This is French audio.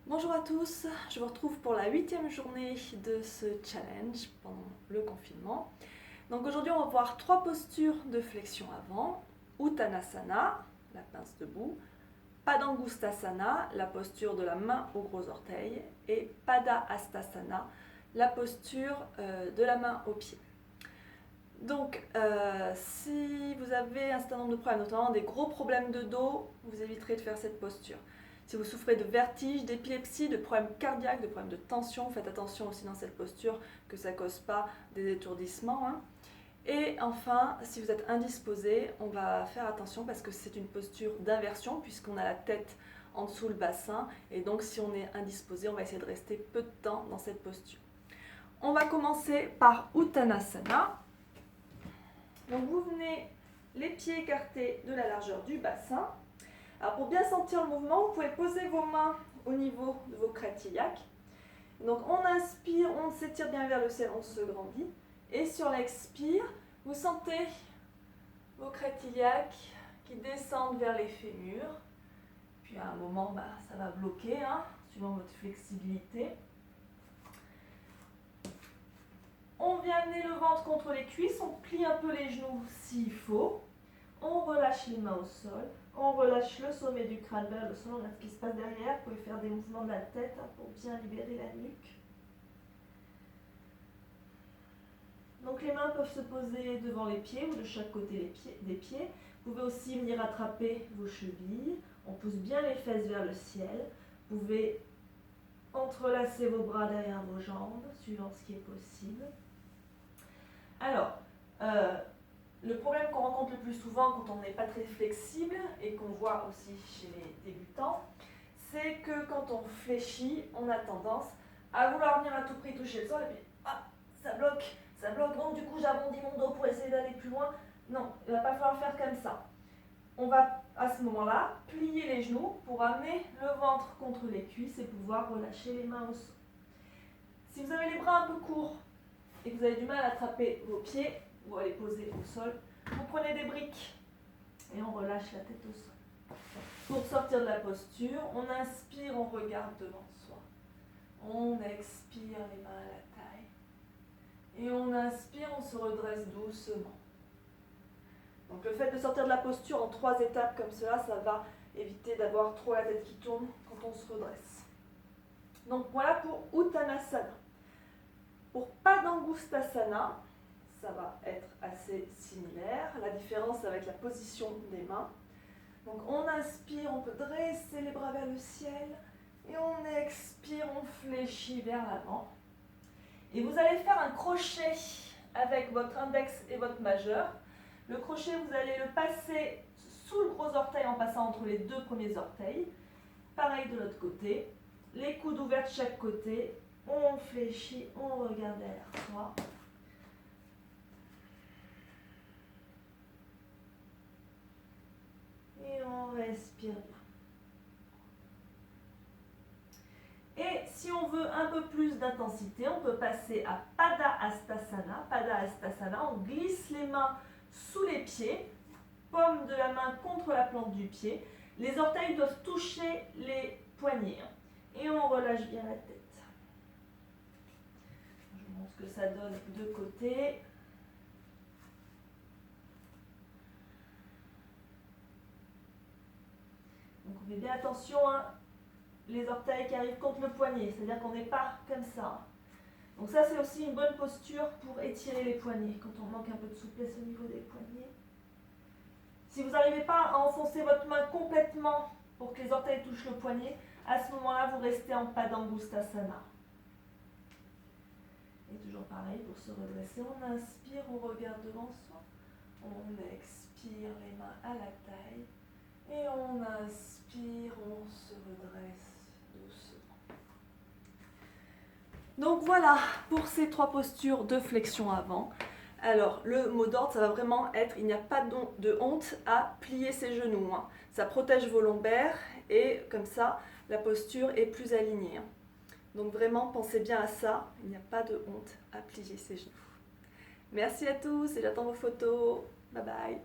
Bonjour à tous, je vous retrouve pour la 8e journée de ce challenge pendant le confinement. Donc aujourd'hui on va voir 3 postures de flexion avant, Uttanasana, la pince debout, Padangusthasana, la posture de la main au gros orteil, et Padahastasana, la posture de la main au pied. Donc si vous avez un certain nombre de problèmes, notamment des gros problèmes de dos, vous éviterez de faire cette posture. Si vous souffrez de vertiges, d'épilepsie, de problèmes cardiaques, de problèmes de tension, faites attention aussi dans cette posture que ça ne cause pas des étourdissements. Et enfin, si vous êtes indisposé, on va faire attention parce que c'est une posture d'inversion puisqu'on a la tête en dessous le bassin. Et donc si on est indisposé, on va essayer de rester peu de temps dans cette posture. On va commencer par Uttanasana. Donc vous venez les pieds écartés de la largeur du bassin. Alors pour bien sentir le mouvement, vous pouvez poser vos mains au niveau de vos crêtes iliaques. Donc on inspire, on s'étire bien vers le ciel, on se grandit. Et sur l'expire, vous sentez vos crêtes iliaques qui descendent vers les fémurs. Puis à un moment, ça va bloquer, suivant votre flexibilité. On vient amener le ventre contre les cuisses, on plie un peu les genoux s'il faut. On relâche les mains au sol. On relâche le sommet du crâne vers le sol, on regarde ce qui se passe derrière. Vous pouvez faire des mouvements de la tête pour bien libérer la nuque. Donc les mains peuvent se poser devant les pieds ou de chaque côté des pieds. Vous pouvez aussi venir attraper vos chevilles. On pousse bien les fesses vers le ciel. Vous pouvez entrelacer vos bras derrière vos jambes, suivant ce qui est possible. Alors, le problème qu'on rencontre le plus souvent quand on n'est pas très flexible et qu'on voit aussi chez les débutants, c'est que quand on fléchit, on a tendance à vouloir venir à tout prix toucher le sol et puis ça bloque, donc du coup j'arrondis mon dos pour essayer d'aller plus loin. Non, il ne va pas falloir faire comme ça. On va à ce moment-là plier les genoux pour amener le ventre contre les cuisses et pouvoir relâcher les mains au sol. Si vous avez les bras un peu courts et que vous avez du mal à attraper vos pieds, vous allez poser au sol. Vous prenez des briques et on relâche la tête au sol. Pour sortir de la posture, on inspire, on regarde devant soi. On expire les mains à la taille. Et on inspire, on se redresse doucement. Donc le fait de sortir de la posture en 3 étapes comme cela, ça va éviter d'avoir trop la tête qui tourne quand on se redresse. Donc voilà pour Uttanasana. Pour Padangusthasana, ça va être assez similaire. La différence, c'est avec la position des mains. Donc on inspire, on peut dresser les bras vers le ciel. Et on expire, on fléchit vers l'avant. Et vous allez faire un crochet avec votre index et votre majeur. Le crochet, vous allez le passer sous le gros orteil en passant entre les 2 premiers orteils. Pareil de l'autre côté. Les coudes ouverts de chaque côté. On fléchit, on regarde derrière soi. Et on respire bien. Et si on veut un peu plus d'intensité, on peut passer à Padahastasana. Padahastasana, on glisse les mains sous les pieds, paume de la main contre la plante du pied. Les orteils doivent toucher les poignets. Et on relâche bien la tête. Je vous montre ce que ça donne de côté. Donc on fait bien attention, les orteils qui arrivent contre le poignet, c'est-à-dire qu'on n'est pas comme ça. Donc ça, c'est aussi une bonne posture pour étirer les poignets, quand on manque un peu de souplesse au niveau des poignets. Si vous n'arrivez pas à enfoncer votre main complètement pour que les orteils touchent le poignet, à ce moment-là, vous restez en Padangusthasana. Et toujours pareil, pour se redresser, on inspire, on regarde devant soi. On expire les mains à la taille. Et on inspire, on se redresse doucement. Donc voilà pour ces 3 postures de flexion avant. Alors le mot d'ordre, ça va vraiment être, il n'y a pas de honte à plier ses genoux. Ça protège vos lombaires et comme ça, la posture est plus alignée. Donc vraiment, pensez bien à ça, il n'y a pas de honte à plier ses genoux. Merci à tous et j'attends vos photos. Bye bye.